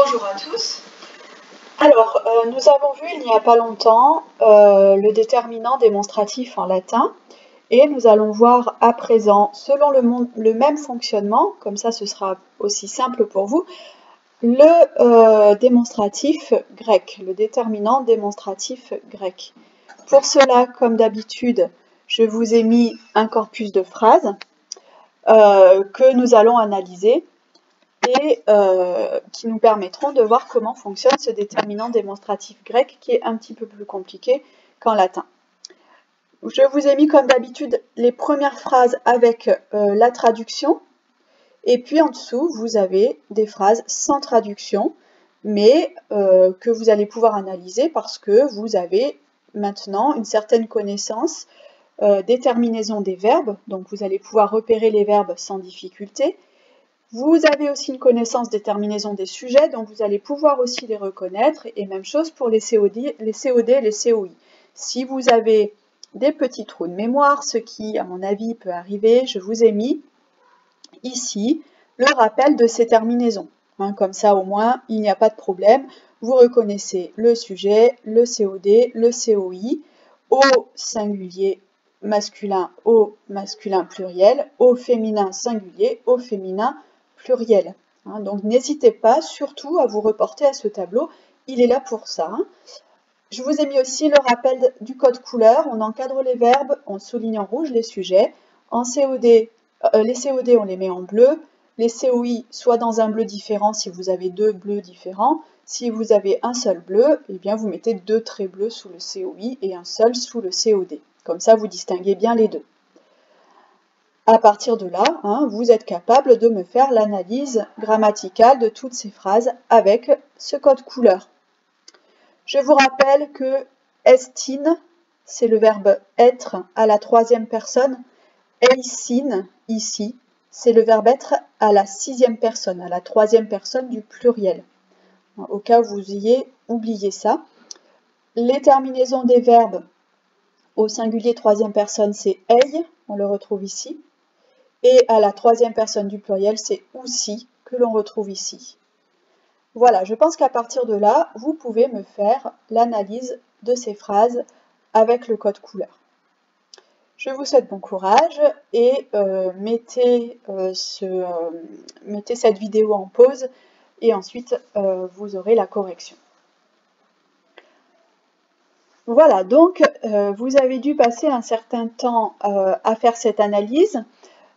Bonjour à tous. Alors, nous avons vu il n'y a pas longtemps le déterminant démonstratif en latin et nous allons voir à présent, selon le même fonctionnement, comme ça ce sera aussi simple pour vous, le démonstratif grec, le déterminant démonstratif grec. Pour cela, comme d'habitude, je vous ai mis un corpus de phrases que nous allons analyser et qui nous permettront de voir comment fonctionne ce déterminant démonstratif grec qui est un petit peu plus compliqué qu'en latin. Je vous ai mis comme d'habitude les premières phrases avec la traduction et puis en dessous vous avez des phrases sans traduction mais que vous allez pouvoir analyser parce que vous avez maintenant une certaine connaissance des terminaisons des verbes, donc vous allez pouvoir repérer les verbes sans difficulté. Vous avez aussi une connaissance des terminaisons des sujets, donc vous allez pouvoir aussi les reconnaître, et même chose pour les COD, les COI. Si vous avez des petits trous de mémoire, ce qui, à mon avis, peut arriver, je vous ai mis ici le rappel de ces terminaisons. Comme ça, au moins, il n'y a pas de problème. Vous reconnaissez le sujet, le COD, le COI, au singulier masculin, au masculin pluriel, au féminin singulier, au féminin pluriel. Donc n'hésitez pas surtout à vous reporter à ce tableau, il est là pour ça. Je vous ai mis aussi le rappel du code couleur, on encadre les verbes, on souligne en rouge les sujets. En COD, les COD on les met en bleu, les COI soit dans un bleu différent si vous avez deux bleus différents. Si vous avez un seul bleu, eh bien vous mettez deux traits bleus sous le COI et un seul sous le COD. Comme ça vous distinguez bien les deux. À partir de là, vous êtes capable de me faire l'analyse grammaticale de toutes ces phrases avec ce code couleur. Je vous rappelle que estine, c'est le verbe être à la troisième personne. Eisine, ici, c'est le verbe être à la sixième personne, à la troisième personne du pluriel. Au cas où vous ayez oublié ça. Les terminaisons des verbes au singulier troisième personne, c'est ei, on le retrouve ici. Et à la troisième personne du pluriel, c'est aussi que l'on retrouve ici. Voilà, je pense qu'à partir de là, vous pouvez me faire l'analyse de ces phrases avec le code couleur. Je vous souhaite bon courage et mettez cette vidéo en pause et ensuite vous aurez la correction. Voilà, donc vous avez dû passer un certain temps à faire cette analyse.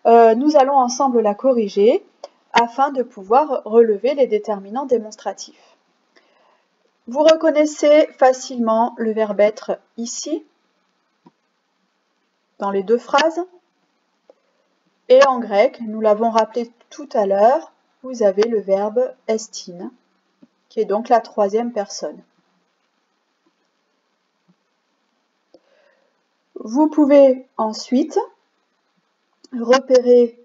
Nous allons ensemble la corriger afin de pouvoir relever les déterminants démonstratifs. Vous reconnaissez facilement le verbe être ici, dans les deux phrases. Et en grec, nous l'avons rappelé tout à l'heure, vous avez le verbe estine, qui est donc la troisième personne. Vous pouvez ensuite repérer